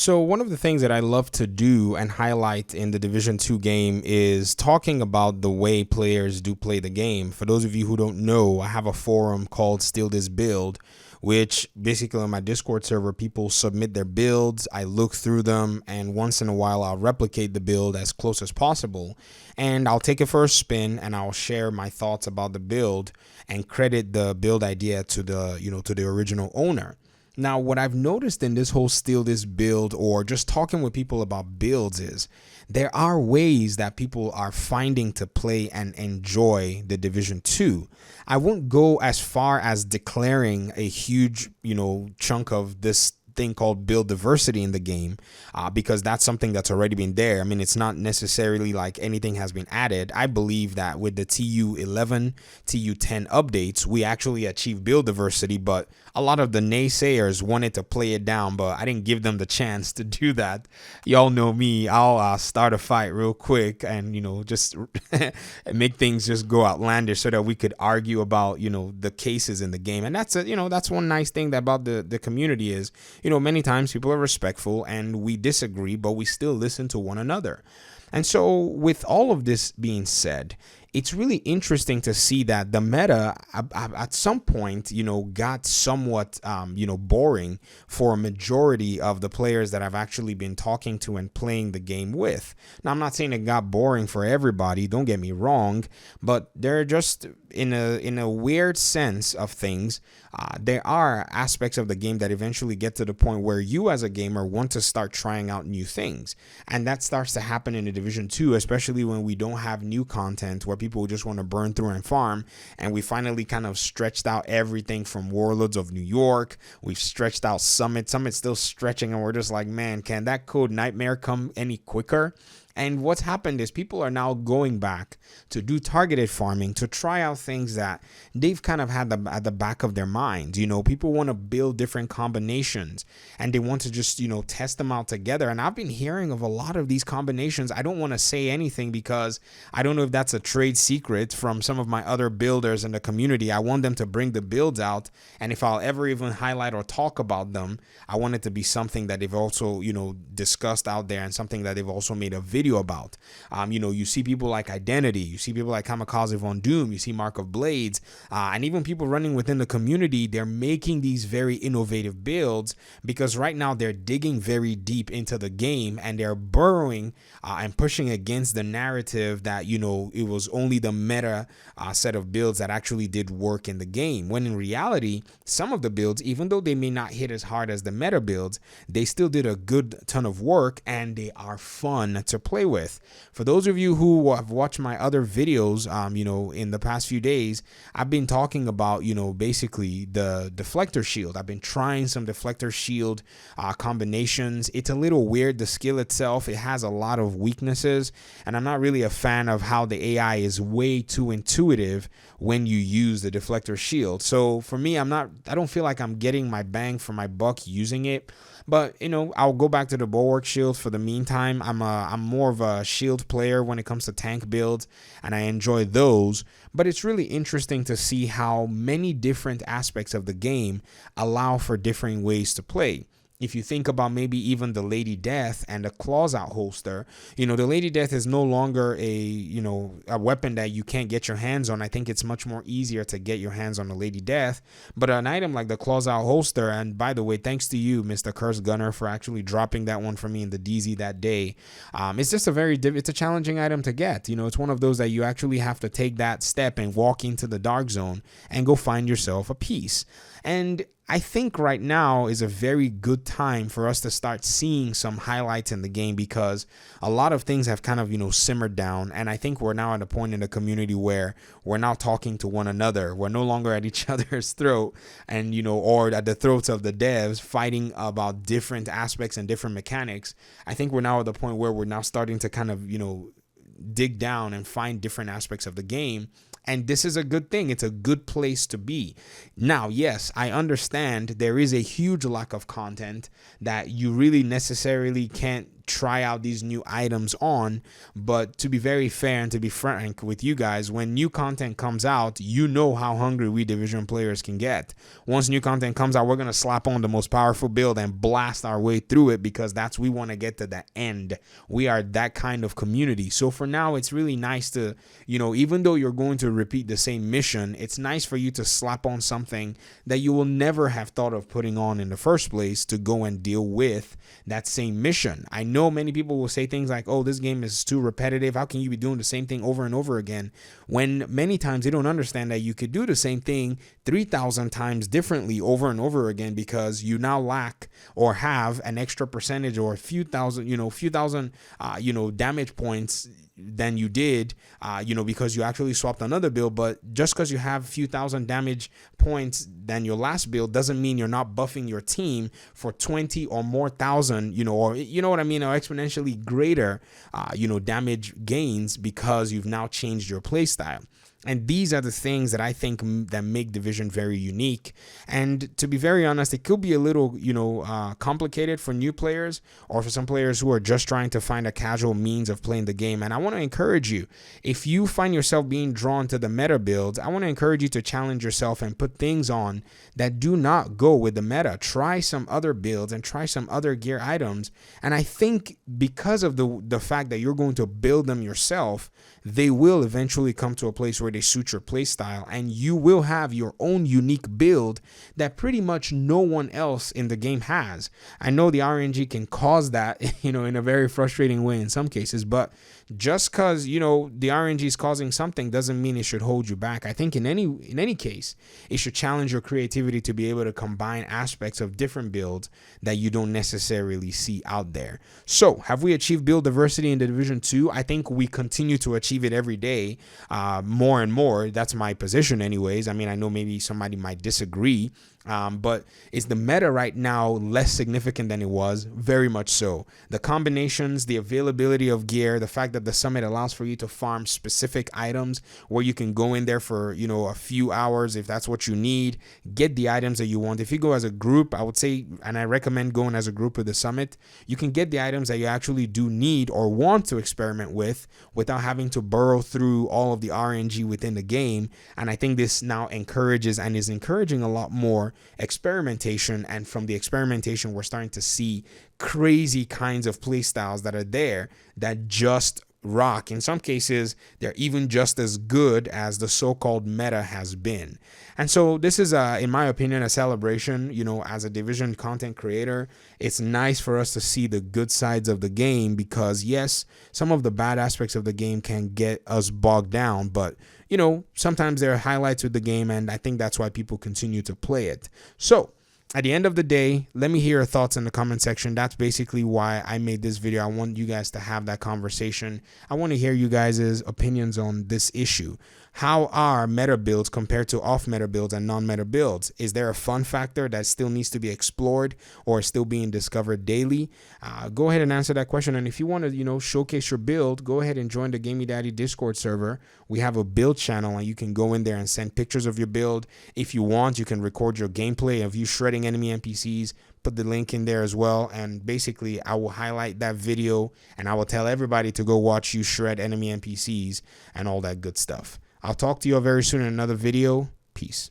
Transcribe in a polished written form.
So one of the things that I love to do and highlight in the Division 2 game is talking about the way players do play the game. For those of you who don't know, I have a forum called Steal This Build, which basically on my Discord server, people submit their builds. I look through them, and once in a while, I'll replicate the build as close as possible. And I'll take it for a spin, and I'll share my thoughts about the build and credit the build idea to the original owner. Now, what I've noticed in this whole Steal This Build or just talking with people about builds is there are ways that people are finding to play and enjoy the Division 2. I won't go as far as declaring a huge, chunk of this thing called build diversity in the game because that's something that's already been there. I mean, it's not necessarily like anything has been added. I believe that with the TU11, TU10 updates, we actually achieved build diversity, but a lot of the naysayers wanted to play it down, but I didn't give them the chance to do that. Y'all know me. I'll start a fight real quick and, just make things just go outlandish so that we could argue about, the cases in the game. And that's one nice thing about the community is, many times people are respectful and we disagree, but we still listen to one another. And so with all of this being said, it's really interesting to see that the meta at some point, got somewhat, boring for a majority of the players that I've actually been talking to and playing the game with. Now, I'm not saying it got boring for everybody. Don't get me wrong, but they're just in a weird sense of things. There are aspects of the game that eventually get to the point where you as a gamer want to start trying out new things. And that starts to happen in the Division 2, especially when we don't have new content where people just want to burn through and farm. And we finally kind of stretched out everything from Warlords of New York. We've stretched out Summit's still stretching. And we're just like, man, can that code Nightmare come any quicker? And what's happened is people are now going back to do targeted farming to try out things that they've kind of had at the back of their minds. People want to build different combinations and they want to just, test them out together. And I've been hearing of a lot of these combinations. I don't want to say anything because I don't know if that's a trade secret from some of my other builders in the community. I want them to bring the builds out. And if I'll ever even highlight or talk about them, I want it to be something that they've also, discussed out there and something that they've also made a video about. You see people like Identity, you see people like Kamikaze Von Doom, you see Mark of Blades, and even people running within the community. They're making these very innovative builds because right now they're digging very deep into the game and they're burrowing and pushing against the narrative that it was only the meta set of builds that actually did work in the game, when in reality some of the builds, even though they may not hit as hard as the meta builds, they still did a good ton of work and they are fun to play with. For those of you who have watched my other videos, in the past few days, I've been talking about, basically the deflector shield. I've been trying some deflector shield combinations. It's a little weird. The skill itself, it has a lot of weaknesses, and I'm not really a fan of how the AI is way too intuitive when you use the deflector shield. So for me, I don't feel like I'm getting my bang for my buck using it. But, I'll go back to the Bulwark Shield for the meantime. I'm more of a shield player when it comes to tank builds, and I enjoy those. But it's really interesting to see how many different aspects of the game allow for different ways to play. If you think about maybe even the Lady Death and the Claws Out holster, the Lady Death is no longer a weapon that you can't get your hands on. I think it's much more easier to get your hands on the Lady Death. But an item like the Claws Out holster, and by the way, thanks to you, Mr. Curse Gunner, for actually dropping that one for me in the DZ that day. It's just it's a challenging item to get. It's one of those that you actually have to take that step and walk into the dark zone and go find yourself a piece. And I think right now is a very good time for us to start seeing some highlights in the game because a lot of things have kind of, simmered down. And I think we're now at a point in the community where we're now talking to one another. We're no longer at each other's throat and, or at the throats of the devs fighting about different aspects and different mechanics. I think we're now at the point where we're now starting to kind of, dig down and find different aspects of the game. And this is a good thing. It's a good place to be. Now, yes, I understand there is a huge lack of content that you really necessarily can't try out these new items on. But to be very fair and to be frank with you guys, when new content comes out, you know how hungry we Division players can get. Once new content comes out, we're going to slap on the most powerful build and blast our way through it, because we want to get to the end. We are that kind of community. So for now, it's really nice to, even though you're going to repeat the same mission, it's nice for you to slap on something that you will never have thought of putting on in the first place to go and deal with that same mission. I know many people will say things like, oh, this game is too repetitive. How can you be doing the same thing over and over again? When many times they don't understand that you could do the same thing 3,000 times differently over and over again, because you now lack or have an extra percentage or a few thousand damage points than you did, because you actually swapped another build. But just because you have a few thousand damage points than your last build doesn't mean you're not buffing your team for 20 or more thousand, or what I mean, or exponentially greater, damage gains, because you've now changed your playstyle. And these are the things that I think that make Division very unique. And to be very honest, it could be a little, complicated for new players, or for some players who are just trying to find a casual means of playing the game. And I want to encourage you, if you find yourself being drawn to the meta builds, I want to encourage you to challenge yourself and put things on that do not go with the meta. Try some other builds and try some other gear items. And I think because of the fact that you're going to build them yourself, they will eventually come to a place where they suit your play style, and you will have your own unique build that pretty much no one else in the game has. I know the RNG can cause that, in a very frustrating way in some cases, but just because, the RNG is causing something doesn't mean it should hold you back. I think in any case, it should challenge your creativity to be able to combine aspects of different builds that you don't necessarily see out there. So have we achieved build diversity in the Division 2? I think we continue to achieve it every day, more and more. That's my position anyways. I mean, I know maybe somebody might disagree, but is the meta right now less significant than it was? Very much so. The combinations, the availability of gear, the fact that the summit allows for you to farm specific items where you can go in there for, a few hours if that's what you need, get the items that you want. If you go as a group, I would say, and I recommend going as a group with the summit, you can get the items that you actually do need or want to experiment with without having to burrow through all of the RNG within the game. And I think this now encourages and is encouraging a lot more experimentation, and from the experimentation we're starting to see crazy kinds of play styles that are there that just rock. In some cases, they're even just as good as the so-called meta has been. And so this is, in my opinion, a celebration. As a Division content creator, it's nice for us to see the good sides of the game, because yes, some of the bad aspects of the game can get us bogged down, but sometimes there are highlights with the game, and I think that's why people continue to play it. So at the end of the day, let me hear your thoughts in the comment section. That's basically why I made this video. I want you guys to have that conversation. I want to hear you guys' opinions on this issue. How are meta builds compared to off-meta builds and non-meta builds? Is there a fun factor that still needs to be explored or still being discovered daily? Go ahead and answer that question. And if you want to, showcase your build, go ahead and join the Gamey Daddy Discord server. We have a build channel, and you can go in there and send pictures of your build. If you want, you can record your gameplay of you shredding enemy NPCs. Put the link in there as well, and basically I will highlight that video, and I will tell everybody to go watch you shred enemy NPCs and all that good stuff. I'll talk to you all very soon in another video. Peace.